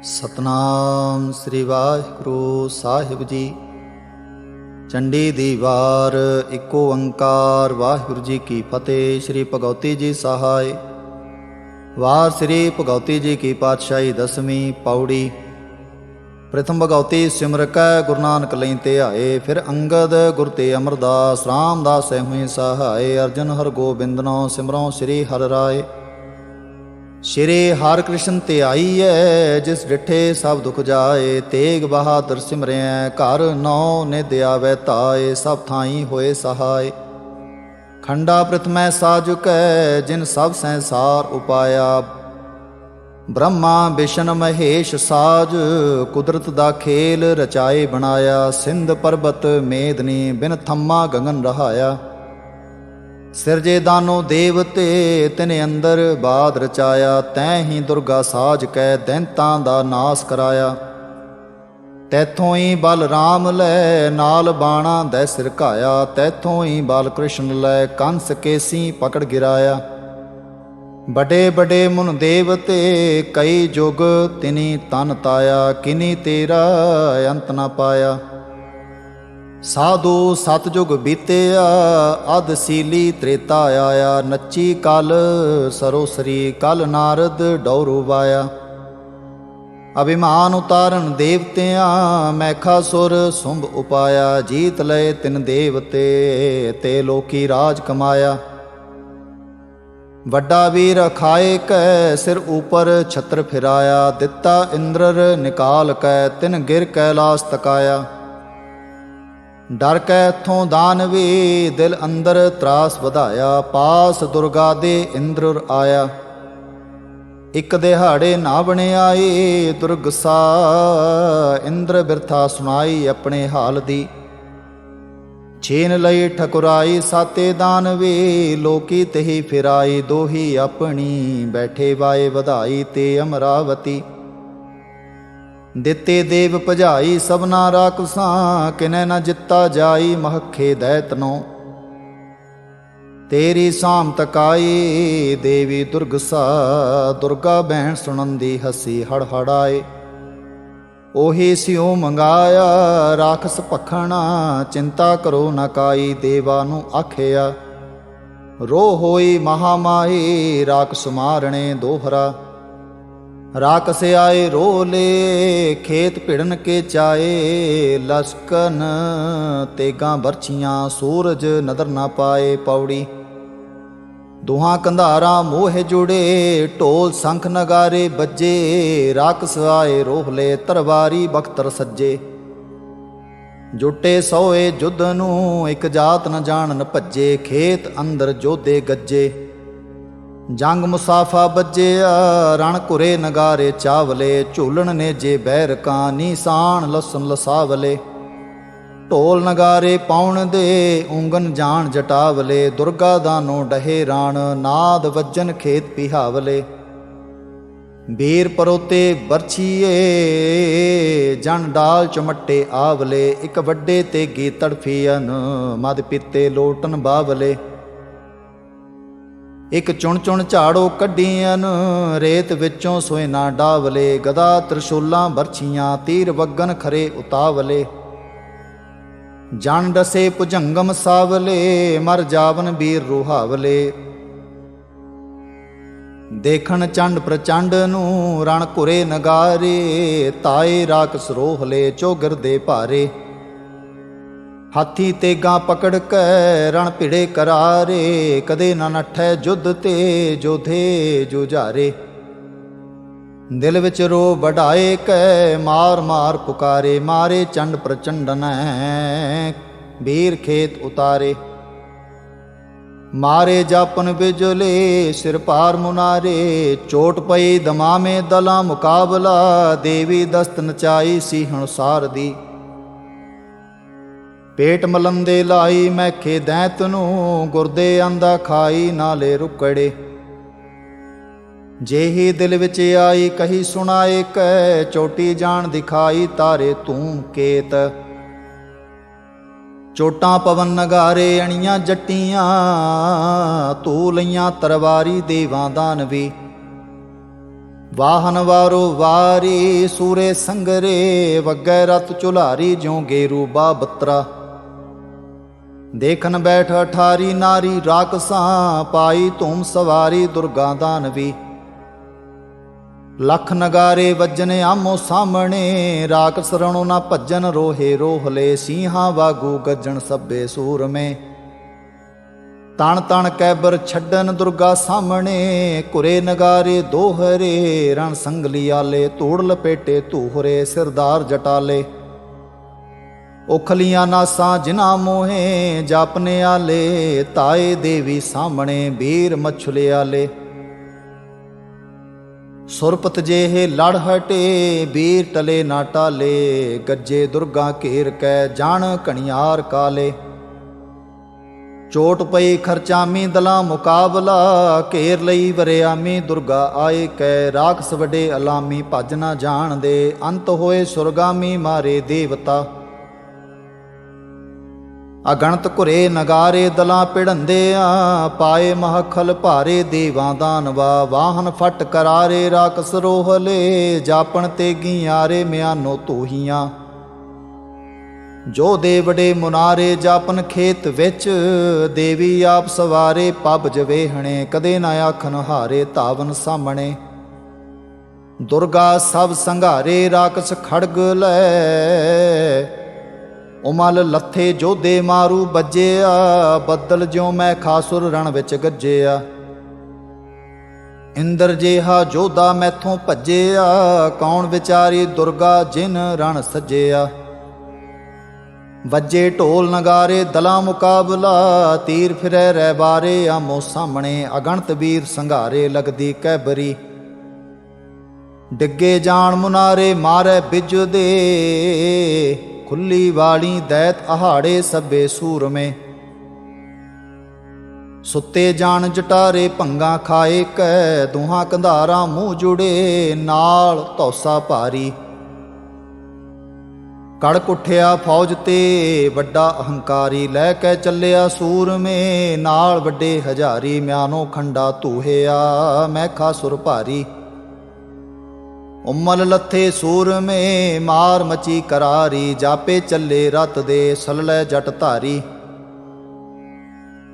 ਸਤਨਾਮ ਸ੍ਰੀ ਵਾਹਿਗੁਰੂ ਸਾਹਿਬ ਜੀ। ਚੰਡੀ ਦੀ ਵਾਰ ਏਕ ਓੰਕਾਰ ਵਾਹਿਗੁਰੂ ਜੀ ਕੀ ਫਤਿਹ। ਸ੍ਰੀ ਭਗਉਤੀ ਜੀ ਸਹਾਇ। ਵਾਰ ਸ੍ਰੀ ਭਗਉਤੀ ਜੀ ਕੀ ਪਾਤਸ਼ਾਹੀ ਦਸਵੀਂ ਪੌੜੀ। ਪ੍ਰਥਮ ਭਗਉਤੀ ਸਿਮਰ ਕੈ ਗੁਰੂ ਨਾਨਕ ਲਈ ਧਿਆਏ। ਫਿਰ ਅੰਗਦ ਗੁਰ ਤੇ ਅਮਰਦਾਸ ਰਾਮਦਾਸ ਹੋਏ ਸਹਾਇ। ਅਰਜਨ ਹਰ ਗੋਬਿੰਦਨੋ ਸਿਮਰੋ ਸ੍ਰੀ ਹਰਿ ਰਾਏ। ਸ਼੍ਰੀ ਹਰਿ ਕ੍ਰਿਸ਼ਨ ਧਿਆਈਐ ਜਿਸ ਡਿਠੇ ਸਭ ਦੁਖ ਜਾਏ। ਤੇਗ ਬਹਾਦਰ ਸਿਮਰਿਐ ਘਰ ਨੌ ਨਿਧ ਆਵੈ ਧਾਏ। ਸਭ ਥਾਈ ਹੋਏ ਸਹਾਇ। ਖੰਡਾ ਪ੍ਰਥਮੈ ਸਾਜੁਕੈ ਜਿਨ ਸਭ ਸੰਸਾਰ ਉਪਾਇਆ। ਬ੍ਰਹਮਾ ਵਿਸ਼ਨ ਮਹੇਸ਼ ਸਾਜ ਕੁਦਰਤ ਦਾ ਖੇਲ ਰਚਾਏ ਬਣਾਇਆ। ਸਿੰਧ ਪਰਬਤ ਮੇਦਨੀ ਬਿਨ ਥੰਮਾ ਗਗਨ ਰਹਾਇਆ। ਸਿਰਜੇ ਦਾਨੋ ਦੇਵਤੇ ਤਿਨ ਅੰਦਰ ਬਾਦ ਰਚਾਇਆ। ਤੈਂ ਹੀ ਦੁਰਗਾ ਸਾਜ ਕੈ ਦੈਂਤਾਂ ਦਾ ਨਾਸ ਕਰਾਇਆ। ਤੈਥੋਂ ਹੀ ਬਲ ਰਾਮ ਲੈ ਨਾਲ ਬਾਣਾ ਦੈ ਸਿਰ ਘਾਇਆ। ਤੈਥੋਂ ਹੀ ਬਲ ਕ੍ਰਿਸ਼ਨ ਲੈ ਕੰਸ ਕੇਸੀ ਪਕੜ ਗਿਰਾਇਆ। ਬੜੇ ਬੜੇ ਮੁਨ ਦੇਵਤੇ ਕਈ ਜੁਗ ਤਿਨੀ ਤਨ ਤਾਇਆ। ਕਿਨੀ ਤੇਰਾ ਅੰਤ ਨਾ ਪਾਇਆ। ਸਾਧੂ ਸਤਜੁਗ ਬੀਤਿਆ ਅਧ ਸੀਲੀ ਤ੍ਰੇਤਾ ਆਇਆ। ਨੱਚੀ ਕਲ ਸਰੋਸਰੀ ਕਲ ਨਾਰਦ ਡੌਰੂ ਵਾਇਆ। ਅਭਿਮਾਨ ਉਤਾਰਨ ਦੇਵਤਿਆਂ ਮੈਖਾਸੁਰ ਸੁੰਭ ਉਪਾਇਆ। ਜੀਤ ਲਏ ਤਿਨ ਦੇਵਤੇ ਤੇ ਲੋਕੀ ਰਾਜ ਕਮਾਇਆ। ਵੱਡਾ ਵੀਰ ਅਖਾਏ ਕੈ ਸਿਰ ਉਪਰ ਛਤਰ ਫਿਰਾਇਆ। ਦਿੱਤਾ ਇੰਦਰ ਨਿਕਾਲ ਕੈ ਤਿਨ ਗਿਰ ਕੈਲਾਸ ਤਕਾਇਆ। ਡਰ ਕੈ ਇੱਥੋਂ ਦਾਨਵੀ ਦਿਲ ਅੰਦਰ ਤਰਾਸ ਵਧਾਇਆ। ਪਾਸ ਦੁਰਗਾ ਦੇ ਇੰਦਰ ਆਇਆ। ਇੱਕ ਦਿਹਾੜੇ ਨਾ ਬਣਿਆਈ ਦੁਰਗਸਾ। ਇੰਦਰ ਬਿਰਥਾ ਸੁਣਾਈ ਆਪਣੇ ਹਾਲ ਦੀ। ਛੇਨ ਲਈ ਠਕੁਰਾਈ ਸਾਤੇ ਦਾਨਵੀ ਲੋਕੀ ਤਹੀ ਫਿਰਾਈ। ਦੋਹੀ ਆਪਣੀ ਬੈਠੇ ਵਾਏ ਵਧਾਈ ਤੇ ਅਮਰਾਵਤੀ। ਦਿੱਤੇ ਦੇਵ ਭਜਾਈ ਸਭਨਾ ਰਾਖਸਾਂ। ਕਿਨੈ ਨ ਜਿੱਤਾ ਜਾਈ ਮਹਖੇ ਦੈਤਨੋ। ਤੇਰੀ ਸਾਮ ਤਕਾਈ ਦੇਵੀ ਦੁਰਗਸਾ। ਦੁਰਗਾ ਬਹਿਣ ਸੁਣਨ ਦੀ ਹਸੀ ਹੜ ਹੜਾਏ। ਉਹੀ ਸਿਉ ਮੰਗਾਇਆ ਰਾਖਸ ਭਖਣਾ। ਚਿੰਤਾ ਕਰੋ ਨ ਕਾਈ ਦੇਵਾ ਨੂੰ ਆਖਿਆ। ਰੋ ਹੋਈ ਮਹਾਮਾਈ ਰਾਖਸ ਮਾਰਣੇ ਦੋਹਰਾ। ਰਾਕਸ ਆਏ ਰੋਲੇ ਖੇਤ ਭਿੜਨ ਕੇ ਚਾਏ। ਲਸਕਨ ਤੇਗਾਂ ਬਰਛੀਆਂ ਸੂਰਜ ਨਦਰ ਨਾ ਪਾਏ। ਪੌੜੀ ਦੁਹਾਂ ਕੰਧਾਰਾਂ ਮੋਹ ਜੁੜੇ ਢੋਲ ਸੰਖ ਨਗਾਰੇ ਬੱਜੇ। ਰਾਕਸ ਆਏ ਰੋਹਲੇ ਤਰਵਾਰੀ ਬਖਤਰ ਸੱਜੇ। ਜੁੱਟੇ ਸੋਏ ਜੁੱਧ ਨੂੰ ਇੱਕ ਜਾਤ ਨ ਜਾਣਨ ਭੱਜੇ। ਖੇਤ ਅੰਦਰ ਜੋਧੇ ਗੱਜੇ ਜੰਗ ਮੁਸਾਫਾ ਬੱਜਿਆ। ਰਣ ਘੁਰੇ ਨਗਾਰੇ ਚਾਵਲੇ। ਝੂਲਣ ਨੇਜੇ ਬੈਰਕਾਂ ਨੀਸਾਨ ਲਸਨ ਲਸਾਵਲੇ। ਢੋਲ ਨਗਾਰੇ ਪਾਉਣ ਦੇ ਉਂਗਨ ਜਾਣ ਜਟਾਵਲੇ। ਦੁਰਗਾ ਦਾਨੋ ਡਹੇ ਰਾਣ ਨਾਦ ਵੱਜਨ ਖੇਤ ਪਿਹਾਵਲੇ। ਬੀਰ ਪਰੋਤੇ ਬਰਛੀਏ ਜਨ ਡਾਲ ਚਮੱਟੇ ਆਵਲੇ। ਇੱਕ ਵੱਡੇ ਤੇਗੀ ਤੜਫੀਅਨ ਮਦ ਪੀਤੇ ਲੋਟਨ ਬਾਵਲੇ। ਇੱਕ ਚੁਣ ਚੁਣ ਝਾੜੋ ਕੱਢੀਆਂ ਰੇਤ ਵਿੱਚੋਂ ਸੋਏ ਨਾ ਡਾਵਲੇ। ਗਦਾ ਤ੍ਰਿਸ਼ੂਲਾਂ ਬਰਛੀਆਂ ਤੀਰ ਵਗਨ ਖਰੇ ਉਤਾਵਲੇ। ਜਨ ਡਸੇ ਭੁਜੰਗਮ ਸਾਵਲੇ ਮਰ ਜਾਵਨ ਵੀਰ ਰੁਹਾਵਲੇ। ਦੇਖਣ ਚੰਡ ਪ੍ਰਚੰਡ ਨੂੰ ਰਣ ਘੁਰੇ ਨਗਾਰੇ। ਤਾਏ ਰਾਕਸ ਰੋਹਲੇ ਚੋਗਰ ਦੇ ਭਾਰੇ। ਹਾਥੀ ਤੇਗਾਂ ਪਕੜ ਕੈ ਰਣ ਭਿੜੇ ਕਰਾਰੇ। ਕਦੇ ਨਾ ਨੱਠੈ ਜੁੱਧ ਤੇ ਜੋਧੇ ਜੁਝਾਰੇ। ਦਿਲ ਵਿੱਚ ਰੋ ਵਢਾਏ ਕੈ ਮਾਰ ਮਾਰ ਪੁਕਾਰੇ। ਮਾਰੇ ਚੰਡ ਪ੍ਰਚੰਡਨੈ ਵੀਰ ਖੇਤ ਉਤਾਰੇ। ਮਾਰੇ ਜਾਪਨ ਬਿਜਲੇ ਸਿਰ ਪਾਰ ਮੁਨਾਰੇ। ਚੋਟ ਪਈ ਦਮਾਮੇ ਦਲਾਂ ਮੁਕਾਬਲਾ। ਦੇਵੀ ਦਸਤ ਨਚਾਈ ਸੀਹਣ ਸਾਰਦੀ। ਪੇਟ ਮਲੰਦੇ ਲਾਈ ਮੈਖੇ ਦੈਂਤ ਨੂੰ। ਗੁਰਦੇ ਆਂਦਾ ਖਾਈ ਨਾਲੇ ਰੁਕੜੇ। ਜਿਹੀ ਦਿਲ ਵਿੱਚ ਆਈ ਕਹੀ ਸੁਣਾਏ ਕੈ। ਚੋਟੀ ਜਾਣ ਦਿਖਾਈ ਤਾਰੇ ਧੂਮ ਕੇਤ। ਚੋਟਾਂ ਪਵਨ ਨਗਾਰੇ ਅਣੀਆਂ ਜੱਟੀਆਂ। ਧੂ ਲਈਆਂ ਤਰਵਾਰੀ ਦੇਵਾਂ ਦਾਨਵੀ। ਵਾਹਨ ਵਾਰੋ ਵਾਰੀ ਸੂਰੇ ਸੰਗਰੇ, ਵੱਗੈ ਰਤ ਝੁਲਾਰੀ ਜਿਉ ਗੇਰੂ ਬਾਬਤਰਾ। ਦੇਖਨ ਬੈਠ ਅਠਾਰੀ ਨਾਰੀ ਰਾਕਸਾਂ, ਪਾਈ ਧੂਮ ਸਵਾਰੀ ਦੁਰਗਾ ਦਾਨਵੀ। ਲੱਖ ਨਗਾਰੇ ਵੱਜਨ ਆਮੋ ਸਾਹਮਣੇ, ਰਾਕਸ ਰਣੋ ਨਾ ਭੱਜਨ ਰੋਹੇ ਰੋਹਲੇ। ਸਿੰਘਾਂ ਵਾਗੂ ਗੱਜਣ ਸਭੇ ਸੂਰਮੇ, ਤਣ ਤਣ ਕੈਬਰ ਛੱਡਨ ਦੁਰਗਾ ਸਾਹਮਣੇ। ਘੁਰੇ ਨਗਾਰੇ ਦੋਹਰੇ ਰਣ ਸੰਗਲੀ ਆਲੇ, ਧੂੜ ਲਪੇਟੇ ਧੂਹਰੇ ਸਿਰਦਾਰ ਜਟਾਲੇ। ਉਖਲੀਆਂ ਨਾਸਾਂ ਜਿਨ੍ਹਾਂ ਮੋਹੇ, ਜਾਪਨੇ ਆਲੇ ਤਾਏ ਦੇਵੀ ਸਾਹਮਣੇ ਵੀਰ ਮਛੁਲੇ ਆਲੇ। ਸੁਰਪਤ ਜਿਹੇ ਲੜ ਹਟੇ ਵੀਰ ਟਲੇ ਨਾ ਟਾਲੇ, ਗੱਜੇ ਦੁਰਗਾ ਘੇਰ ਕੈ ਜਾਣ ਕਣਿਆਰ ਕਾਲੇ। ਚੋਟ ਪਈ ਖਰਚਾਮੀ ਦਲਾਂ ਮੁਕਾਬਲਾ, ਘੇਰ ਲਈ ਵਰਿਆਮੀ ਦੁਰਗਾ ਆਏ ਕੈ। ਰਾਖਸ ਵੱਡੇ ਅਲਾਮੀ ਭੱਜ ਨਾ ਜਾਣਦੇ, ਅੰਤ ਹੋਏ ਸੁਰਗਾਮੀ ਮਾਰੇ ਦੇਵਤਾ। ਅਗਣਤ ਘੁਰੇ ਨਗਾਰੇ ਦਲਾਂ ਪਿੜੰਦਿਆ, ਪਾਏ ਮਹਖਲ ਭਾਰੇ ਦੇਵਾਂ ਦਾਨਵਾ। ਵਾਹਨ ਫਟ ਕਰਾਰੇ ਰਾਕਸ ਰੋਹਲੇ, ਜਾਪਣ ਤੇਗੀ ਆਰੇ ਮਿਆਨੋ ਤੂਹੀਆਂ। ਜੋ ਦੇ ਵਡੇ ਮੁਨਾਰੇ ਜਾਪਨ ਖੇਤ ਵਿੱਚ, ਦੇਵੀ ਆਪ ਸਵਾਰੇ ਪਬ ਜਵੇਹਣੇ। ਕਦੇ ਨਾ ਆਖਨ ਹਾਰੇ ਧਾਵਨ ਸਾਹਮਣੇ, ਦੁਰਗਾ ਸਭ ਸੰਘਾਰੇ ਰਾਕਸ ਖੜਗ ਲੈ। ਉਮਲ ਲੱਥੇ ਜੋਧੇ ਮਾਰੂ ਬੱਜਿਆ, ਬੱਦਲ ਜਿਉ ਮੈਂ ਖਾਸੁਰ ਰਣ ਵਿੱਚ ਗੱਜਿਆ। ਇੰਦਰ ਜਿਹਾ ਜੋਧਾ ਮੈਥੋਂ ਭੱਜਿਆ, ਕੌਣ ਵਿਚਾਰੀ ਦੁਰਗਾ ਜਿਨ ਰਣ ਸੱਜਿਆ। ਵੱਜੇ ਢੋਲ ਨਗਾਰੇ ਦਲਾਂ ਮੁਕਾਬਲਾ, ਤੀਰ ਫਿਰੈ ਰਹਿ ਬਾਰੇ ਆਮੋ ਸਾਹਮਣੇ। ਅਗਣਤ ਵੀਰ ਸੰਘਾਰੇ ਲੱਗਦੀ ਕੈਬਰੀ, ਡਿੱਗੇ ਜਾਣ ਮੁਨਾਰੇ ਮਾਰੈ ਬਿਜਦੇ। ਖੁੱਲੀ ਵਾਲੀ ਦੈਤ ਅਹਾੜੇ ਸਭੇ ਸੂਰਮੇ, ਸੁੱਤੇ ਜਾਣ ਜਟਾਰੇ ਭੰਗਾ ਖਾਏ ਕੈ। ਦੁਹਾਂ ਕੰਧਾਰਾਂ ਮੂੰਹ ਜੁੜੇ ਨਾਲ ਧੌਸਾ ਭਾਰੀ। ਕੜਕ ਉੱਠਿਆ ਫੌਜ ਤੇ ਵੱਡਾ ਅਹੰਕਾਰੀ, ਲੈ ਕੇ ਚੱਲਿਆ ਸੂਰਮੇ ਨਾਲ ਵੱਡੇ ਹਜ਼ਾਰੀ। ਮਿਆਨੋ ਖੰਡਾ ਧੂਹਿਆ ਮੈਂ ਖਾਸੁਰ ਭਾਰੀ, ਉਮਲ ਲੱਥੇ ਸੂਰਮੇ ਮਾਰ ਮਚੀ ਕਰਾਰੀ। ਜਾਪੇ ਚੱਲੇ ਰਤ ਦੇ ਸਲਲੇ ਜਟ ਧਾਰੀ,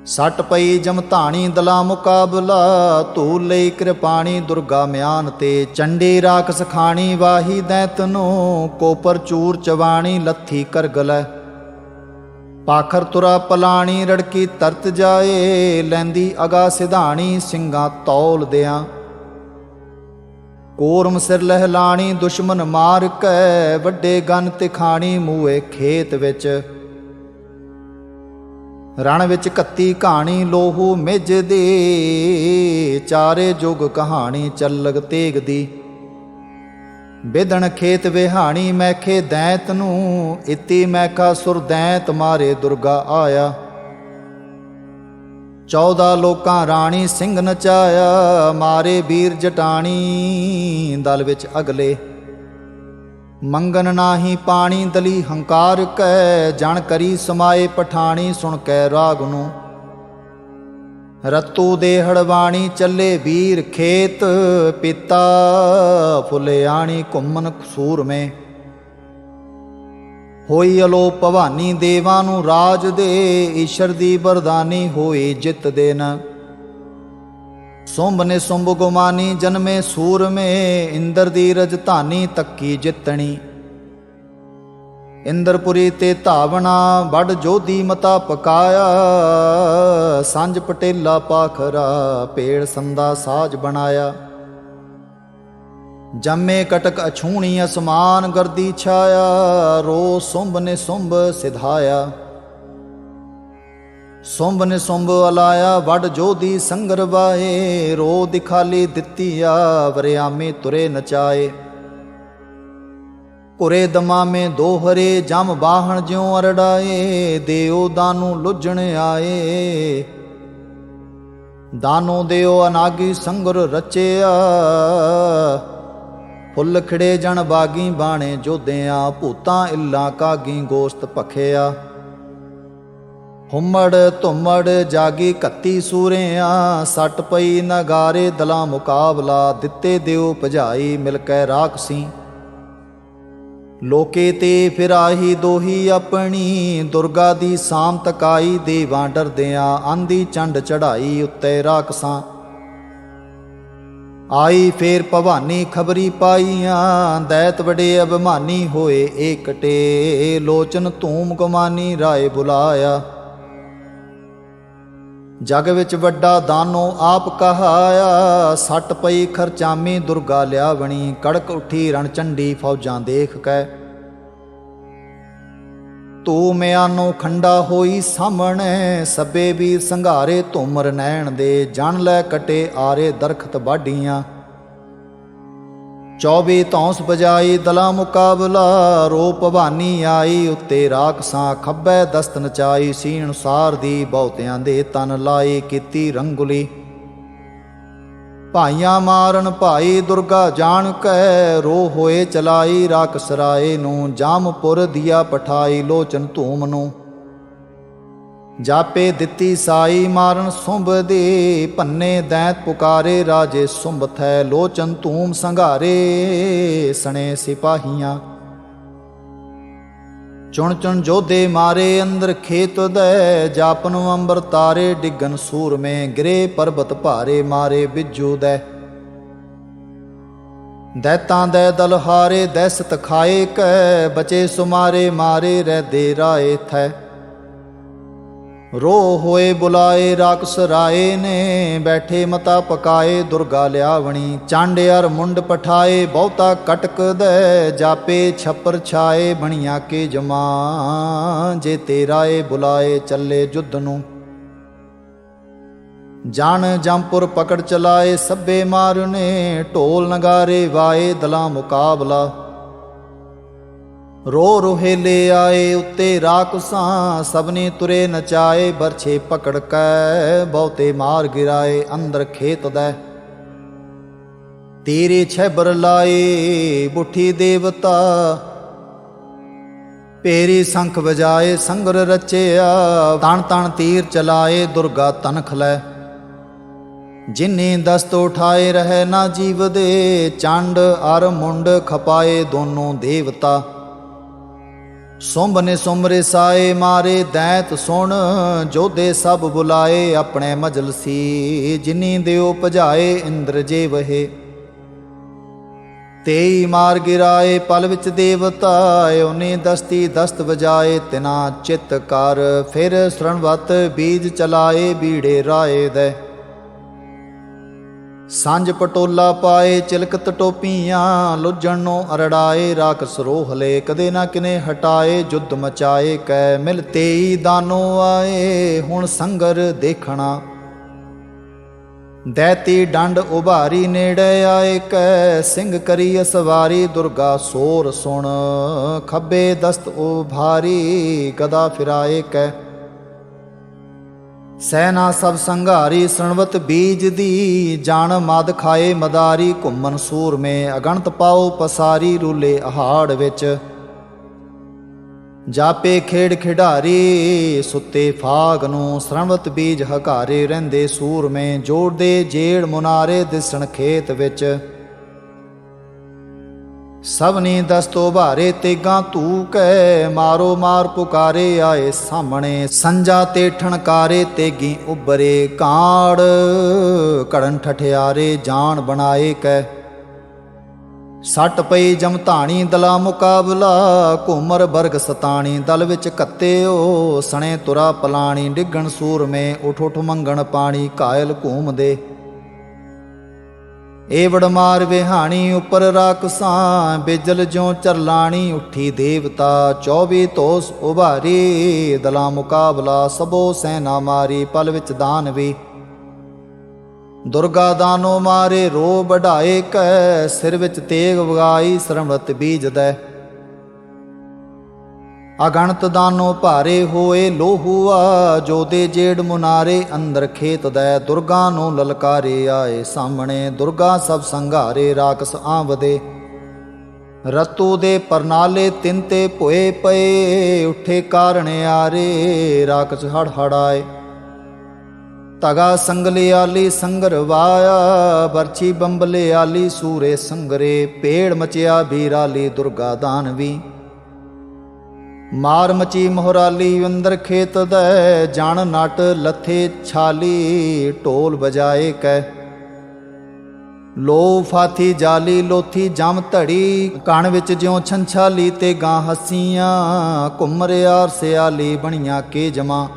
ਸੱਟ ਪਈ ਜਮਧਾਣੀ ਦਲਾ ਮੁਕਾਬਲਾ। ਧੂਲ ਲਈ ਕਿਰਪਾਣੀ ਦੁਰਗਾ ਮਿਆਨ ਤੇ, ਚੰਡੀ ਰਾਖਸ ਖਾਣੀ ਵਾਹੀ ਦੈਤ ਨੂੰ। ਕੋਪਰ ਚੂਰ ਚਵਾਣੀ ਲੱਥੀ ਕਰਗਲੈ, ਪਾਖਰ ਤੁਰਾ ਪਲਾਣੀ ਰੜਕੀ ਤਰਤ ਜਾਏ। ਲੈਂਦੀ ਅਗਾ ਸਿਧਾਣੀ ਸਿੰਘਾਂ ਤੌਲ ਦਿਆਂ, ਕੋਰਮ ਸਿਰ ਲਹਿਲਾਣੀ ਦੁਸ਼ਮਨ ਮਾਰ ਕੈ। ਵੱਡੇ ਗਨ ਤਿਖਾਣੀ ਮੂਏ ਖੇਤ ਵਿੱਚ, ਰਣ ਵਿੱਚ ਕੱਤੀ ਕਹਾਣੀ ਲੋਹੂ ਮਿਜ ਦੀ। ਚਾਰੇ ਜੁਗ ਕਹਾਣੀ ਚੱਲਗ ਤੇਗ ਦੀ, ਬਿਦਣ ਖੇਤ ਵਿਹਾਣੀ ਮੈਖੇ ਦੈਂਤ ਨੂੰ। ਇਤੀ ਮੈਖਾ ਸੁਰ ਦੈਂਤ ਮਾਰੇ ਦੁਰਗਾ ਆਇਆ। 14 ਲੋਕਾਂ ਰਾਣੀ ਸਿੰਘ ਨਚਾਇਆ, ਮਾਰੇ ਵੀਰ ਜਟਾਣੀ ਦਲ ਵਿੱਚ ਅਗਲੇ। ਮੰਗਨ ਨਾਹੀ ਪਾਣੀ ਦਲੀ ਹੰਕਾਰ ਕੈ, ਜਣ ਕਰੀ ਸਮਾਏ ਪਠਾਣੀ ਸੁਣ ਕੈ ਰਾਗ ਨੂੰ। ਰਤੂ ਦੇ ਹੜਵਾਣੀ ਚੱਲੇ ਵੀਰ ਖੇਤ, ਪਿਤਾ ਫੁੱਲਿਆਣੀ ਘੁੰਮਨ ਸੂਰਮੇ। ਹੋਈ ਅਲੋ ਭਵਾਨੀ ਦੇਵਾਂ ਨੂੰ ਰਾਜ ਦੇ, ਈਸ਼ਰ ਦੀ ਬਰਦਾਨੀ ਹੋਈ ਜਿੱਤ ਦੇਨ। ਸੁੰਭ ਨੇ ਸੁੰਭ ਗੁਮਾਨੀ ਜਨਮੇ ਸੂਰਮੇ, ਇੰਦਰ ਦੀ ਰਜਧਾਨੀ ਤੱਕੀ ਜਿੱਤਣੀ। ਇੰਦਰਪੁਰੀ ਤੇ ਧਾਵਣਾ ਵੱਡ ਜੋਧੀ ਮਤਾ ਪਕਾਇਆ। ਸੰਜ ਪਟੇਲਾ ਪਾਖਰਾ ਪੇੜ ਸੰਦਾ ਸਾਜ ਬਣਾਇਆ। ਜੰਮੇ ਕਟਕ ਅਛੂਣੀ ਅਸਮਾਨ ਗਰਦੀ ਛਾਇਆ। ਰੋ ਸੁੰਭ ਨੇ ਸੁੰਭ ਸਿਧਾਇਆ, ਸੁੰਭ ਨੇ ਸੁੰਭ ਅਲਾਇਆ। ਵੱਡ ਜੋਧੀ ਸੰਗਰ ਵਾਏ, ਰੋ ਦਿਖਾਲੀ ਦਿੱਤੀਆ ਵਰਿਆਮੇ ਤੁਰੇ ਨਚਾਏ। ਘੁਰੇ ਦਮਾਮੇ ਦੋਹਰੇ ਜਮ ਬਾਹਣ ਜਿਉ ਅਰੜਾਏ। ਦੇਉ ਦਾਨੂ ਲੁੱਝਣ ਆਏ, ਦਾਨੋ ਦਿਓ ਅਨਾਗੀ ਸੰਗਰ ਰਚਿਆ। ਫੁੱਲ ਖਿੜੇ ਜਣ ਬਾਗੀ ਬਾਣੇ ਜੋਧਿਆਂ, ਭੂਤਾਂ ਇੱਲਾਂ ਕਾਗੀ ਗੋਸ਼ਤ ਭਖਿਆ। ਹੁਮੜ ਧੁਮੜ ਜਾਗੀ ਕੱਤੀ ਸੂਰਿਆਂ, ਸੱਟ ਪਈ ਨਗਾਰੇ ਦਲਾਂ ਮੁਕਾਬਲਾ, ਦਿੱਤੇ ਦਿਓ ਭਜਾਈ ਮਿਲ ਕੇ ਰਾਖਸੀ। ਲੋਕੇ ਤੇ ਫਿਰਾਹੀ ਦੋਹੀ ਆਪਣੀ, ਦੁਰਗਾ ਦੀ ਸਾਮ ਤਕਾਈ ਦੇਵਾਂ ਡਰਦਿਆਂ, ਆਂਦੀ ਚੰਡ ਚੜਾਈ ਉੱਤੇ ਰਾਖਸਾਂ। ਆਈ ਫੇਰ ਭਵਾਨੀ ਖਬਰੀ ਪਾਈਆਂ, ਦੈਤ ਵਡੇ ਅਭਿਮਾਨੀ ਹੋਏ ਏਕਟੇ, ਲੋਚਨ ਧੂਮ ਗੁਮਾਨੀ ਰਾਏ ਬੁਲਾਇਆ। ਜਗ ਵਿੱਚ ਵੱਡਾ ਦਾਨੋ ਆਪ ਕਹਾਇਆ, ਸੱਟ ਪਈ ਖਰਚਾਮੀ ਦੁਰਗਾ ਲਿਆਵਣੀ, ਕੜਕ ਉੱਠੀ ਰਣ ਚੰਡੀ ਫੌਜਾਂ ਦੇਖ ਕੈ। ਤੂੰ ਮਿਆਨੋ ਖੰਡਾ ਹੋਈ ਸਾਹਮਣੇ, ਸਭੇ ਵੀਰ ਸੰਘਾਰੇ ਧੂਮਰ ਨੈਣ ਦੇ, ਜਨ ਲੈ ਕਟੇ ਆਰੇ ਦਰਖਤ ਬਾਢੀਆਂ। 24 ਧੌਂਸ ਬਜਾਈ ਦਲਾ ਮੁਕਾਬਲਾ, ਰੋ ਭਵਾਨੀ ਆਈ ਉੱਤੇ ਰਾਖਸਾਂ, ਖੱਬੇ ਦਸਤ ਨਚਾਈ ਸੀ ਅਨੁਸਾਰ ਦੀ, ਬਹੁਤਿਆਂ ਦੇ ਤਨ ਲਾਈ ਕੀਤੀ ਰੰਗੁਲੀ। ਭਾਈਆਂ ਮਾਰਨ ਭਾਈ ਦੁਰਗਾ ਜਾਣ ਕੈ, ਰੋ ਹੋਏ ਚਲਾਈ ਰਾਖਸ ਰਾਏ ਨੂੰ, ਜਾਮਪੁਰ ਦੀਆ ਪਠਾਈ ਲੋਚਨ ਧੂਮ ਨੂੰ। ਜਾਪੇ ਦਿੱਤੀ ਸਾਈ ਮਾਰਨ ਸੁੰਭ ਦੇ, ਭੰਨੇ ਦੈਂਤ ਪੁਕਾਰੇ ਰਾਜੇ ਸੁੰਭ ਥੈ, ਲੋਚਨ ਧੂਮ ਸੰਘਾਰੇ ਸਣੇ ਸਿਪਾਹੀਆਂ। ਚੁਣ ਚੁਣ ਜੋਧੇ ਮਾਰੇ ਅੰਦਰ ਖੇਤ ਦੈ, ਜਾਪਨ ਅੰਬਰ ਤਾਰੇ ਡਿੱਗਨ ਸੂਰਮੇ, ਗਿਰੇ ਪਰਬਤ ਭਾਰੇ ਮਾਰੇ ਬਿੱਜੂ ਦੈ। ਦੈਤਾਂ ਦੈ ਦਲ ਹਾਰੇ ਦਹਿਸ਼ਤ ਖਾਏ ਕੈ, ਬਚੇ ਸੁਮਾਰੇ ਮਾਰੇ ਰਹਿਦੇ ਰਾਏ ਥੈ। ਰੋ ਹੋਏ ਬੁਲਾਏ ਰਾਕਸ ਰਾਏ ਨੇ, ਬੈਠੇ ਮਤਾ ਪਕਾਏ ਦੁਰਗਾ ਲਿਆਵਣੀ। ਚੰਡ ਅਰ ਮੁੰਡ ਪਠਾਏ ਬਹੁਤਾ ਕਟਕ ਦੈ, ਜਾਪੇ ਛੱਪਰ ਛਾਏ ਬਣੀਆਂ ਕੇ ਜਮਾ, ਜੇ ਤੇਰਾਏ ਬੁਲਾਏ ਚੱਲੇ ਜੁੱਧ ਨੂੰ। ਜਾਣ ਜੰਪੁਰ ਪਕੜ ਚਲਾਏ ਸਭੇ ਮਾਰਨੇ, ਢੋਲ ਨਗਾਰੇ ਵਾਏ ਦਲਾਂ ਮੁਕਾਬਲਾ। ਰੋ ਰੋਹੇਲੇ ਆਏ ਉੱਤੇ ਰਾਕਸਾਂ, ਸਭਨੇ ਤੁਰੇ ਨਚਾਏ ਬਰਛੇ ਪਕੜ ਕੈ, ਬਹੁਤੇ ਮਾਰ ਗਿਰਾਏ ਅੰਦਰ ਖੇਤ ਦੈ। ਤੇਰੇ ਛੈਬਰ ਲਾਏ ਬੁੱਠੀ ਦੇਵਤਾ, ਪੇਰੀ ਸੰਖ ਵਜਾਏ ਸੰਗਰ ਰਚਿਆ। ਤਣ ਤਣ ਤੀਰ ਚਲਾਏ ਦੁਰਗਾ ਤਨਖ ਲੈ, ਜਿਨੇ ਦਸਤ ਉਠਾਏ ਰਹਿ ਨਾ ਜੀਵ ਦੇ। ਚੰਡ ਅਰ ਮੁੰਡ ਖਪਾਏ ਦੋਨੋਂ ਦੇਵਤਾ, ਸੁੰਭ ਨੇ ਸੁਮਰੇ ਸਾਏ ਮਾਰੇ ਦੈਂਤ ਸੁਣ। ਜੋਧੇ ਸਭ ਬੁਲਾਏ ਆਪਣੇ ਮਜਲਸੀ, ਜਿਨੀ ਦਿਓ ਭਜਾਏ ਇੰਦਰ ਜੇ ਵਹੇ। ਤੇਈ ਮਾਰ ਗਿਰਾਏ ਪਲ ਵਿੱਚ ਦੇਵਤਾ, ਉਹਨੇ ਦਸਤੀ ਦਸਤ ਵਜਾਏ ਤਿਨਾ ਚਿੱਤ ਕਰ। ਫਿਰ ਸਰਣਵਤ ਬੀਜ ਚਲਾਏ ਬੀੜੇ ਰਾਏ ਦੇ। ਸਾਂਝ ਪਟੋਲਾ ਪਾਏ ਚਿਲਕਤ ਟੋਪੀਆਂ, ਲੁੱਝਣ ਨੂੰ ਅਰੜਾਏ ਰਾਕਸ ਰੋਹਲੇ। ਕਦੇ ਨਾ ਕਿਨੇ ਹਟਾਏ ਜੁੱਧ ਮਚਾਏ ਕੈ, ਮਿਲ ਤੇਈ ਦਾਨੋ ਆਏ ਹੁਣ ਸੰਗਰ ਦੇਖਣਾ। ਦੈਤੀ ਡੰਡ ਉਭਾਰੀ ਨੇੜੇ ਆਏ ਕੈ, ਸਿੰਘ ਕਰੀ ਅਸਵਾਰੀ ਦੁਰਗਾ ਸੋਰ ਸੁਣ। ਖੱਬੇ ਦਸਤ ਉਭਾਰੀ ਗਦਾ ਫਿਰਾਏ ਕੈ, ਸੈਨਾ ਸਭ ਸੰਘਾਰੀ ਸਰਣਵਤ ਬੀਜ ਦੀ। ਜਾਣ ਮਦ ਖਾਏ ਮਦਾਰੀ ਘੁੰਮਨ ਸੂਰਮੇ, ਅਗਣਤ ਪਾਓ ਪਸਾਰੀ ਰੂਲੇ ਅਹਾੜ ਵਿੱਚ। ਜਾਪੇ ਖੇਡ ਖਿਡਾਰੀ ਸੁੱਤੇ ਫਾਗ ਨੂੰ, ਸਰਣਵਤ ਬੀਜ ਹਕਾਰੇ ਰਹਿੰਦੇ ਸੂਰਮੇ। ਜੋੜਦੇ ਜੇੜ ਮੁਨਾਰੇ ਦਿਸਣ ਖੇਤ ਵਿੱਚ, ਸਭਨੀ ਦਸਤੋ ਭਾਰੇ ਤੇਗਾਂ ਧੂਕੈ। ਮਾਰੋ ਮਾਰ ਪੁਕਾਰੇ ਆਏ ਸਾਹਮਣੇ, ਸੰਜਾ ਤੇ ਠਣਕਾਰੇ ਤੇਗੀ ਉਬਰੇ। ਕਾੜ ਘੜਨ ਠਠਿਆਰੇ ਜਾਨ ਬਣਾਏ ਕੈ, ਸੱਟ ਪਈ ਜਮਧਾਣੀ ਦਲਾ ਮੁਕਾਬਲਾ। ਘੂਮਰ ਬਰਗ ਸਤਾਣੀ ਦਲ ਵਿੱਚ ਕੱਤਿਓ, ਸਣੇ ਤੁਰਾ ਪਲਾਣੀ ਡਿੱਗਣ ਸੂਰਮੇ। ਉਠ ਉਠ ਮੰਗਣ ਪਾਣੀ ਘਾਇਲ ਘੂਮਦੇ। ਏਵੜ ਮਾਰ ਵਿਹਾਣੀ ਉੱਪਰ ਰਾਕਸਾਂ, ਬਿਜਲ ਜਿਉ ਚਰਲਾਣੀ ਉੱਠੀ ਦੇਵਤਾ। 24 ਧੋਸ ਉਭਾਰੀ ਦਲਾ ਮੁਕਾਬਲਾ, ਸਭੋ ਸੈਨਾ ਮਾਰੀ ਪਲ ਵਿੱਚ ਦਾਨਵੀ। ਦੁਰਗਾ ਦਾਨੋ ਮਾਰੇ ਰੋ ਵਢਾਏ ਕੈ, ਸਿਰ ਵਿੱਚ ਤੇਗ ਵਗਾਈ ਸਰਣਵਤ ਬੀਜਦੈ। ਅਗਣਤ ਦਾਨੋ ਭਾਰੇ ਹੋਏ ਲੋਹੂਆ, ਜੋਦੇ ਜੇੜ ਮੁਨਾਰੇ ਅੰਦਰ ਖੇਤ ਦੈ। ਦੁਰਗਾ ਨੂੰ ਲਲਕਾਰੇ ਆਏ ਸਾਹਮਣੇ, ਦੁਰਗਾ ਸਭ ਸੰਘਾਰੇ ਰਾਕਸ ਆਵਦੇ। ਰਤੂ ਦੇ ਪਰਨਾਲੇ ਤਿੰਨ ਤੇ ਭੋਏ ਪਏ, ਉੱਠੇ ਕਾਰਣ ਆਰੇ ਰਾਕਸ ਹੜ ਹੜ ਆਏ। ਤਗਾ ਸੰਗਲਿਆਲੀ ਸੰਗਰ ਵਾਇਆ, ਬਰਛੀ ਬੰਬਲਿਆਲੀ ਸੂਰੇ ਸੰਗਰੇ। ਪੇੜ ਮਚਿਆ ਬੀਰਾਲੀ ਦੁਰਗਾ ਦਾਨਵੀ, ਮਾਰ ਮਚੀ ਮੋਹਰਾਲੀ ਅੰਦਰ ਖੇਤ ਦੈ। ਜਣ ਨਟ ਲੱਥੇ ਛਾਲੀ, ਢੋਲ ਬਜਾਏ ਕੈ। ਲੋ ਫਾਥੀ ਜਾਲੀ ਲੋਥੀ ਜਮ ਧੜੀ, ਕਣ ਵਿੱਚ ਜਿਉ ਛੰਛਾਲੀ ਤੇ ਗਾਂ ਹੱਸੀਆਂ। ਘੁੰਮਰਿਆਰ ਸਿਆਲੀ ਬਣੀਆਂ ਕੇ ਜਮਾ,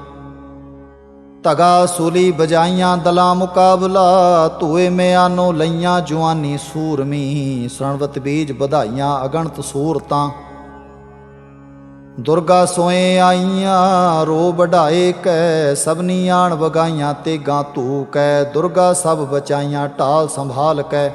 ਧਗਾ ਸੂਲੀ ਬਜਾਈਆਂ ਦਲਾ ਮੁਕਾਬਲਾ। ਧੂਏ ਮਿਆਨੋ ਲਈਆਂ ਜਵਾਨੀ ਸੂਰਮੀ, ਸਰਣਵਤ ਬੀਜ ਵਧਾਈਆਂ ਅਗਣਤ ਸੂਰਤਾਂ। ਦੁਰਗਾ ਸੋਏ ਆਈਆਂ ਰੋ ਵਢਾਏ ਕੈ, ਸਭਨੀ ਆਣ ਵਗਾਈਆਂ ਤੇ ਗਾਂ ਧੂ ਕੈ। ਦੁਰਗਾ ਸਭ ਬਚਾਈਆਂ ਢਾਲ ਸੰਭਾਲ ਕੈ,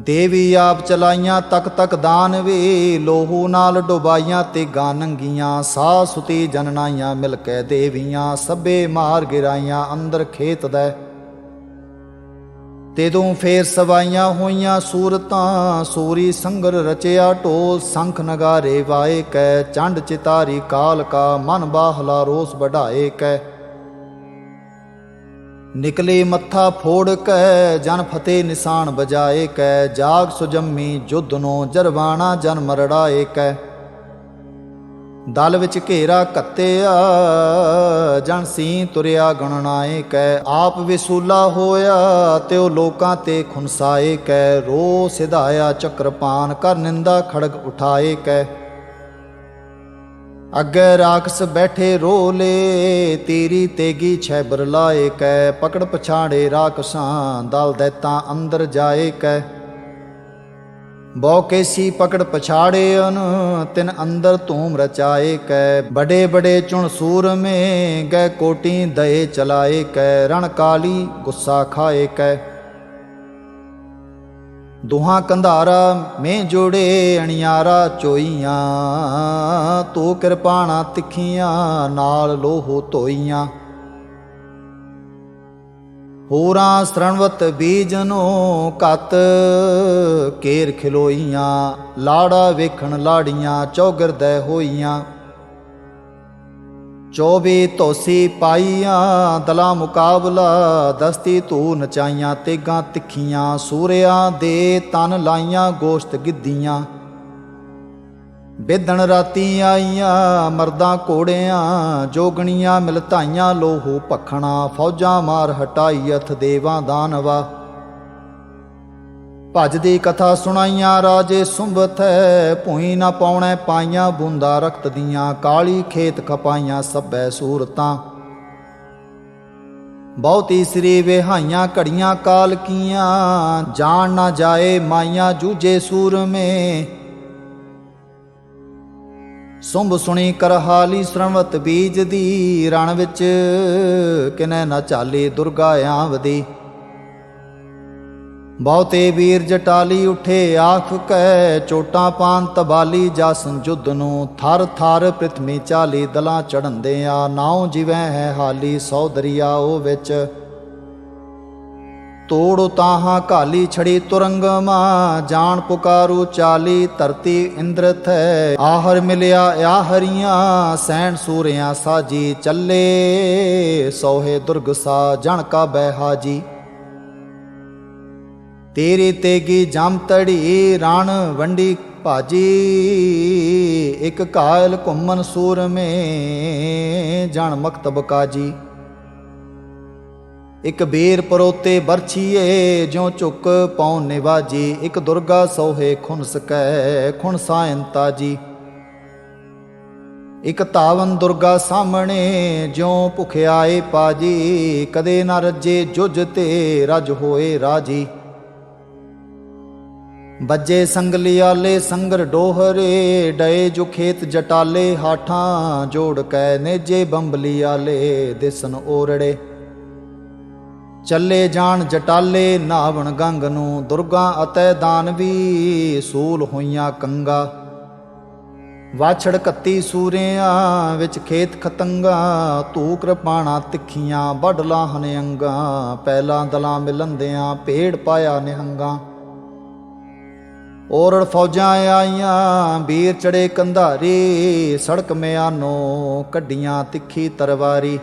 ਦੇਵੀ ਆਪ ਚਲਾਈਆਂ ਤਕ ਤਕ ਦਾਨਵੀ। ਲੋਹੂ ਨਾਲ ਡੁਬਾਈਆਂ ਤੇ ਗਾਂ ਨੰਗੀਆਂ, ਸਾਹ ਸੁਤੀ ਜਨਨਾਈਆਂ ਮਿਲ ਕੇ ਦੇਵੀਆਂ। ਸਭੇ ਮਾਰ ਗਿਰਾਈਆਂ ਅੰਦਰ ਖੇਤ ਦੈ, ਤੇਦੋਂ ਫੇਰ ਸਵਾਈਆਂ ਹੋਈਆਂ ਸੂਰਤਾਂ। ਸੂਰੀ ਸੰਗਰ ਰਚਿਆ ਢੋਲ ਸੰਖ ਨਗਾਰੇ ਵਾਏ ਕੈ। ਚੰਡ ਚਿਤਾਰੀ ਕਾਲ ਕਾ ਮਨ ਬਾਹਲਾ ਰੋਸ ਵਢਾਏ ਕੈ। ਨਿਕਲੇ ਮੱਥਾ ਫੋੜ ਕੈ ਜਨ ਫਤਿਹ ਨਿਸ਼ਾਨ ਬਜਾਏ ਕੈ। ਜਾਗ ਸੁਜੰਮੀ ਜੁੱਧ ਨੋ ਜਰਵਾਣਾ ਜਨ ਮਰੜਾਏ ਕੈ। ਦਲ ਵਿੱਚ ਘੇਰਾ ਘੱਤਿਆ ਜਨ ਸੀ ਤੁਰਿਆ ਗਣਨਾਏ ਕੈ। ਆਪ ਵਿਸੂਲਾ ਹੋਇਆ ਤਿਉ ਲੋਕਾਂ ਤੇ ਖੁਨਸਾਏ ਕੈ। ਰੋ ਸਿਧਾਇਆ ਚੱਕਰਪਾਨ ਕਰ ਨਿੰਦਾ ਖੜਗ ਉਠਾਏ ਕੈ। ਅੱਗੇ ਰਾਖਸ ਬੈਠੇ ਰੋਲੇ, ਤੀਰੀ ਤੇਗੀ ਛੈਬਰ ਲਾਏ ਕੈ। ਪਕੜ ਪਛਾੜੇ ਰਾਖਸਾਂ ਦਲ ਦੈਤਾਂ ਅੰਦਰ ਜਾਏ ਕੈ। ਬੌਕੇਸੀ ਪਕੜ ਪਛਾੜੇਨ ਤਿਨ ਅੰਦਰ ਧੂਮ ਰਚਾਏ ਕੈ। ਬੜੇ ਬੜੇ ਚੁਣ ਸੂਰਮੇ ਗੈ ਕੋਟੀ ਦਏ ਚਲਾਏ ਕੈ। ਰਣ ਕਾਲੀ ਗੁੱਸਾ ਖਾਏ ਕੈ। ਦੁਹਾਂ ਕੰਧਾਰਾ ਮੇਂ ਜੋੜੇ ਅਣਿਆਰਾ ਚੋਈਆਂ। ਤੋ ਕਿਰਪਾਣਾ ਤਿੱਖੀਆਂ ਨਾਲ ਲੋਹੋ ਧੋਈਆਂ। ਹੋਰਾਂ ਸਰਣਵਤ ਬੀਜਨੋ ਘਤ ਕੇਰ ਖਿਲੋਈਆਂ। ਲਾੜਾ ਵੇਖਣ ਲਾੜੀਆਂ ਚੌਗਿਰਦੈ ਹੋਈਆਂ। 24 ਧੋਸੀ ਪਾਈਆਂ ਦਲਾ ਮੁਕਾਬਲਾ। ਦਸਤੀ ਧੂ ਨਚਾਈਆਂ ਤੇਗਾਂ ਤਿੱਖੀਆਂ। ਸੂਰਿਆਂ ਦੇ ਤਨ ਲਾਈਆਂ ਗੋਸ਼ਤ ਗਿੱਧੀਆਂ। ਬੇਦਣ ਰਾਤੀ ਆਈਆਂ ਮਰਦਾਂ ਘੋੜਿਆਂ। ਜੋਗਣੀਆਂ ਮਿਲਤਾਈਆਂ ਲੋਹੂ ਭਖਣਾ। ਫੌਜਾਂ ਮਾਰ ਹਟਾਈ ਅਥ ਦੇਵਾਂ ਦਾਨਵਾ। ਭਜ ਦੀ ਕਥਾ ਸੁਣਾਈਆਂ ਰਾਜੇ ਸੁੰਭਥੈ। ਭੂਈ ਨਾ ਪਾਉਣੈ ਪਾਈਆਂ ਬੂੰਦਾ ਰਖਤ ਦੀਆਂ। ਕਾਲੀ ਖੇਤ ਖਪਾਈਆਂ ਸਭੈ ਸੂਰਤਾਂ। ਬਹੁਤੀ ਸ੍ਰੀ ਵਿਹਾਈਆਂ ਘੜੀਆਂ ਕਾਲ ਕੀਆਂ। ਜਾਣ ਨਾ ਜਾਏ ਮਾਈਆਂ ਜੂਝੇ ਸੂਰਮੇ। ਸੁੰਭ ਸੁਣੀ ਕਰਹਾਲੀ ਸਰਣਵਤ ਬੀਜ ਦੀ। ਰਣ ਵਿੱਚ ਕਿਨੈ ਨਾ ਚਾਲੇ ਦੁਰਗਾ ਆਵਦੀ। ਬਹੁਤੇ ਵੀਰ ਜਟਾਲੀ ਉੱਠੇ ਆਖ ਕੈ। ਚੋਟਾਂ ਪਾਨ ਤਬਾਲੀ ਜਾਸਨ ਜੁੱਧ ਨੂੰ। ਥਰ ਥਰ ਪ੍ਰਿਥਮੀ ਚਾਲੀ ਦਲਾਂ ਚੜ੍ਹਨਦੇ ਆ। ਨਾਉ ਜਿਵੈ ਹੈ ਹਾਲੀ 100 ਦਰਿਆਓ ਵਿੱਚ। ਤੋੜ ਤਾਹਾਂ ਘਾਲੀ ਛੜੀ ਤੁਰੰਗਮਾ। ਜਾਣ ਪੁਕਾਰੂ ਚਾਲੀ ਧਰਤੀ ਇੰਦਰਥ ਹੈ। ਆਹਰ ਮਿਲਿਆ ਆਹਰੀਆਂ ਸੈਣ ਸੂਰਿਆਂ ਸਾਜੀ। ਚੱਲੇ ਸੋਹੇ ਦੁਰਗ ਸਾ ਜਣ ਕਾ ਬੈ ਹਾਜੀ। ਤੇਰੀ ਤੇਗੀ ਜਮ ਤੜੀ ਰਣ ਵੰਡੀ ਭਾਜੀ। ਇੱਕ ਕਾਇਲ ਘੁੰਮਨ ਸੂਰਮੇ ਜਣ ਮਕਤਬ ਕਾਜੀ। ਇੱਕ ਬੀਰ ਪਰੋਤੇ ਬਰਛੀਏ ਜਿਉ ਝੁਕ ਪਉਨ ਨਿਵਾਜੀ। ਇੱਕ ਦੁਰਗਾ ਸੋਹੇ ਖੁਨ ਸਕੈ ਖੁਨ ਸਾਇੰਤਾ ਜੀ। ਇੱਕ ਧਾਵਨ ਦੁਰਗਾ ਸਾਹਮਣੇ ਜਿਉ ਭੁਖਿਆਏ ਪਾਜੀ। ਕਦੇ ਨਾ ਰੱਜੇ ਜੁਜ ਤੇ ਰਜ ਹੋਏ ਰਾਜੀ। ਬੱਜੇ ਸੰਗਲਿਆਲੇ ਸੰਗਰ ਡੋਹਰੇ। ਡਏ ਜੋ ਖੇਤ ਜਟਾਲੇ ਹਾਠਾਂ ਜੋੜ ਕੈ। ਨੇਜੇ ਬੰਬਲੀਆਲੇ ਦਿਸਨ ਓਰੜੇ। ਚੱਲੇ ਜਾਣ ਜਟਾਲੇ ਨਾਵਣ ਗੰਗ ਨੂੰ। ਦੁਰਗਾ ਅਤੇ ਦਾਨਵੀ ਸੂਲ ਹੋਈਆਂ ਕੰਗਾ। ਵਾਛੜ ਕੱਤੀ ਸੂਰਿਆਂ ਵਿੱਚ ਖੇਤ ਖਤੰਗਾ। ਧੂ ਕਿਰਪਾਣਾ ਤਿੱਖੀਆਂ ਵੱਢਲਾ ਹਨ ਅੰਗਾਂ। ਪਹਿਲਾਂ ਦਲਾਂ ਮਿਲੰਦਿਆਂ ਭੇੜ ਪਾਇਆ ਨਿਹੰਗਾਂ। ਔਰੜ ਫੌਜਾਂ ਆਈਆਂ ਵੀਰ ਚੜੇ ਕੰਧਾਰੀ, ਸੜਕ ਮਿਆਨੋਂ ਕੱਢੀਆਂ ਤਿੱਖੀ ਤਰਵਾਰੀ।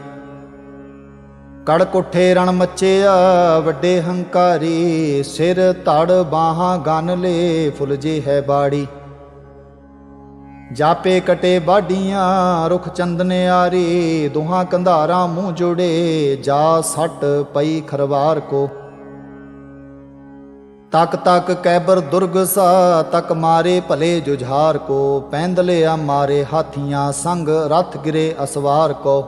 ਕੜਕ ਉੱਠੇ ਰਣ ਮੱਚਿਆ ਵੱਡੇ ਹੰਕਾਰੀ, ਸਿਰ ਧੜ ਬਾਹਾਂ ਗੰਨ ਲੇ ਫੁੱਲ ਜੇ ਹੈ ਬਾੜੀ। ਜਾਪੇ ਕਟੇ ਬਾਡੀਆਂ ਰੁਖ ਚੰਦਨਿਆਰੀ, ਦੁਹਾਂ ਕੰਧਾਰਾਂ ਮੂੰਹ ਜੋੜੇ ਜਾ ਸੱਟ ਪਈ ਖਰਵਾਰ ਕੋ। ਤਕ ਤਕ ਕੈਬਰ ਦੁਰਗ ਸਾ, ਤਕ ਮਾਰੇ ਭਲੇ ਜੁਝਾਰ ਕੋ। ਪੈਂਦ ਲਿਆ ਮਾਰੇ ਹਾਥੀਆਂ ਸੰਗ, ਰਥ ਗਿਰੇ ਅਸਵਾਰ ਕੋ।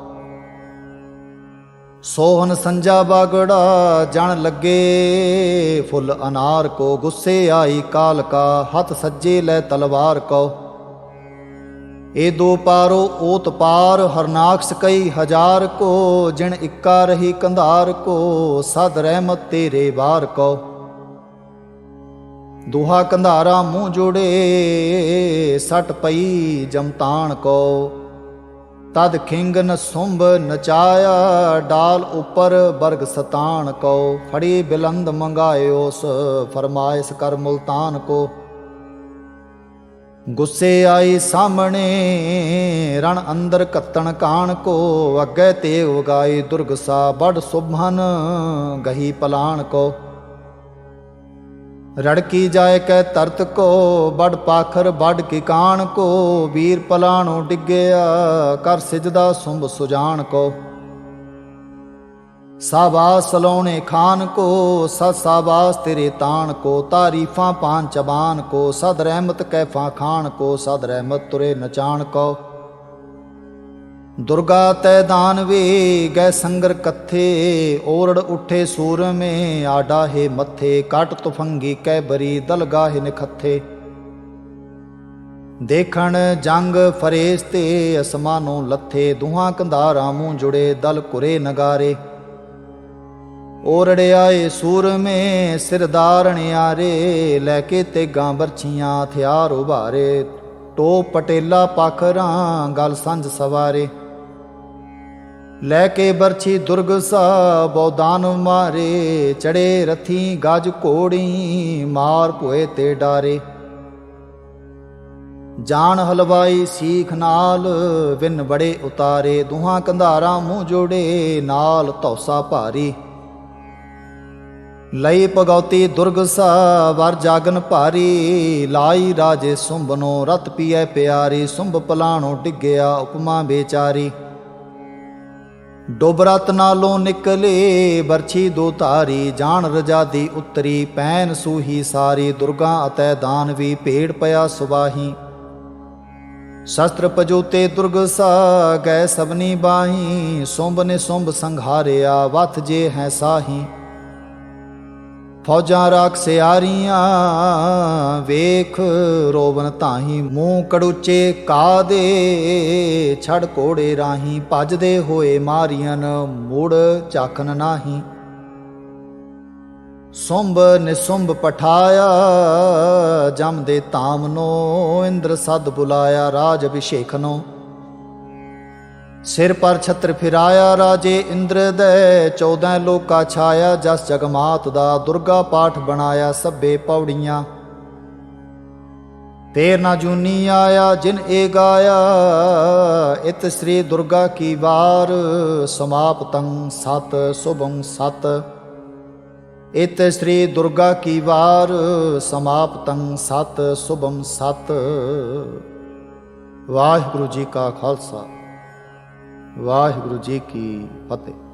ਸੋਹਨ ਸੰਜਾ ਬਾਗੜਾ ਜਣ ਲੱਗੇ ਫੁੱਲ ਅਨਾਰ ਕੋ। ਗੁੱਸੇ ਆਈ ਕਾਲ ਕਾ ਹੱਥ ਸੱਜੇ ਲੈ ਤਲਵਾਰ ਕੋ। ਇਹ ਦੋ ਪਾਰੋ ਓਤ ਪਾਰ ਹਰਨਾਕਸ਼ ਕਈ ਹਜ਼ਾਰ ਕੋ। ਜਿਣ ਇੱਕਾ ਰਹੀ ਕੰਧਾਰ ਕੋ, ਸਦ ਰਹਿਮਤ ਤੇਰੇ ਵਾਰ ਕੋ। ਦੁਹਾ ਕੰਧਾਰਾ ਮੂੰਹ ਜੋੜੇ ਸੱਟ ਪਈ ਜਮਤਾਨ ਕੋ। ਤਦ ਖਿੰਗ ਨਸੁੰਭ ਨਚਾਇਆ ਡਾਲ ਉਪਰ ਬਰਗ ਸਤਾਨ ਕੋ। ਫੜੀ ਬਿਲੰਦ ਮੰਗਾਇਓਸ ਫਰਮਾਇਸ ਕਰ ਮੁਲਤਾਨ ਕੋ। ਗੁੱਸੇ ਆਈ ਸਾਹਮਣੇ ਰਣ ਅੰਦਰ ਕੱਤਣ ਕਾਣ ਕੋ। ਅੱਗੇ ਤੇ ਉਗਾਈ ਦੁਰਗ ਸਾ ਬੜ ਸੁਭਨ ਗਹੀ ਪਲਾਣ ਕੋ। ਰੜਕੀ ਜਾਏ ਕੈ ਤਰਤ ਕੋ ਬੜ ਪਾਖਰ ਬੜ ਕੀ ਕਾਣ ਕੋ। ਵੀਰ ਪਲਾਣੋ ਡਿੱਗਿਆ ਕਰ ਸਿਜਦਾ ਸੁੰਭ ਸੁਜਾਨ ਕੋ। ਸਾਬਾਸ ਸਲੋਣੇ ਖਾਨ ਕੋ ਸਤ ਸਾਬਾਸ ਤੇਰੇ ਤਾਣ ਕੋ। ਤਾਰੀਫਾਂ ਪਾਨ ਚਬਾਨ ਕੋ ਸਦ ਰਹਿਮਤ ਕੈਫਾਂ ਖਾਨ ਕੋ। ਸਦ ਰਹਿਮਤ ਤੁਰੇ ਨਚਾਣ ਕੋ। ਦੁਰਗਾ ਤੈ ਦਾਨਵੇ ਗੈ ਸੰਗਰ ਕੱਥੇ। ਔਰੜ ਉੱਠੇ ਸੂਰਮੇ ਆਡਾ ਹੈ ਮੱਥੇ। ਕਟ ਤੁਫੰਗੀ ਕੈ ਬਰੀ ਦਲਗਾਹਿ ਨਿਖੱਥੇ। ਦੇਖਣ ਜੰਗ ਫਰੇਸ ਤੇ ਅਸਮਾਨੋਂ ਲੱਥੇ। ਦੁਹਾਂ ਕੰਧਾਰਾਂ ਮੂੰਹ ਜੁੜੇ ਦਲ ਕੁਰੇ ਨਗਾਰੇ। ਔਰੜ ਆਏ ਸੂਰਮੇ ਸਿਰਦਾਰ ਨਿਆਰੇ। ਲੈ ਕੇ ਤੇਗਾਂ ਬਰਛੀਆਂ ਹਥਿਆਰ ਉਭਾਰੇ। ਟੋਪ ਪਟੇਲਾ ਪਾਖਰਾਂ ਗਲ ਸੰਝ ਸਵਾਰੇ। ਲੈ ਕੇ ਬਰਛੀ ਦੁਰਗ ਸਾ ਬੌਦਾਨ ਮਾਰੇ। ਚੜੇ ਰਥੀ ਗਜ ਘੋੜੀ ਮਾਰ ਭੋਏ ਤੇ ਡਾਰੇ। ਜਾਨ ਹਲਵਾਈ ਸੀਖ ਨਾਲ ਵਿਨ ਬੜੇ ਉਤਾਰੇ। ਦੁਹਾਂ ਕੰਧਾਰਾਂ ਮੂੰਹ ਜੋੜੇ ਨਾਲ ਧੌਸਾ ਭਾਰੀ। ਲਈ ਭਗਉਤੀ ਦੁਰਗ ਸਾ ਵਰ ਜਾਗਨ ਭਾਰੀ। ਲਾਈ ਰਾਜੇ ਸੁੰਭਨੋ ਰਤ ਪੀਐ ਪਿਆਰੀ। ਸੁੰਭ ਪਲਾਣੋ ਡਿੱਗਿਆ ਉਪਮਾ ਬੇਚਾਰੀ। ਡੁੱਬ ਰਤ ਨਾਲੋਂ ਨਿਕਲੇ ਬਰਛੀ ਦੋ ਧਾਰੀ। ਜਾਣ ਰਜਾਦੀ ਉਤਰੀ ਪੈਨ ਸੂਹੀ ਸਾਰੀ। ਦੁਰਗਾ ਅਤੈ ਦਾਨਵੀ ਭੇੜ ਪਿਆ ਸੁਬਾਹੀ। ਸ਼ਸਤਰ ਪਜੂਤੇ ਦੁਰਗ ਸਾ ਗਏ ਸਭਨੀ ਬਾਹੀ। ਸੁੰਭ ਨੇ ਸੁੰਭ ਸੰਘਾਰਿਆ ਵਥ ਜੇ ਹੈ ਸਾਹੀ। ਫੌਜਾਂ ਰਾਖ ਸਿਆਰੀਆਂ ਵੇਖ ਰੋਵਨ ਤਾਹੀ। ਮੂੰਹ ਕੜੂਚੇ ਕਾ ਦੇ ਛੜ ਕੋੜੇ ਰਾਹੀਂ। ਭਜਦੇ ਹੋਏ ਮਾਰੀਆਂ ਮੁੜ ਝਾਕਨ ਨਾਹੀ। ਸੁੰਭ ਨਿਸੁੰਭ ਪਠਾਇਆ ਜਮ ਦੇ ਧਾਮਨੋ। ਇੰਦਰ ਸਦ ਬੁਲਾਇਆ ਰਾਜ ਅਭਿਸ਼ੇਖਨੋ। ਸਿਰ ਪਰ ਛਤਰ ਫਿਰਾਇਆ ਰਾਜੇ ਇੰਦਰ ਦੈ। 14 ਲੋਕਾ ਛਾਇਆ ਜਸ ਜਗਮਾਤ ਦਾ। ਦੁਰਗਾ ਪਾਠ ਬਣਾਇਆ ਸਭੇ ਪੌੜੀਆਂ। ਤੇਰ ਨਾ ਜੂਨੀ ਆਇਆ ਜਿਨ ਏ ਗਾਇਆ। ਇਤ ਸ੍ਰੀ ਦੁਰਗਾ ਕੀ ਵਾਰ ਸਮਾਪਤੰ ਸਤ ਸੁਭੰ ਸਤ। ਇਤ ਸ੍ਰੀ ਦੁਰਗਾ ਕੀ ਵਾਰ ਸਮਾਪਤੰ ਸਤ ਸੁਭੰ ਸਤ। ਵਾਹਿਗੁਰੂ ਜੀ ਕਾ ਖਾਲਸਾ ਵਾਹਿਗੁਰੂ ਜੀ ਕੀ ਫਤਿਹ।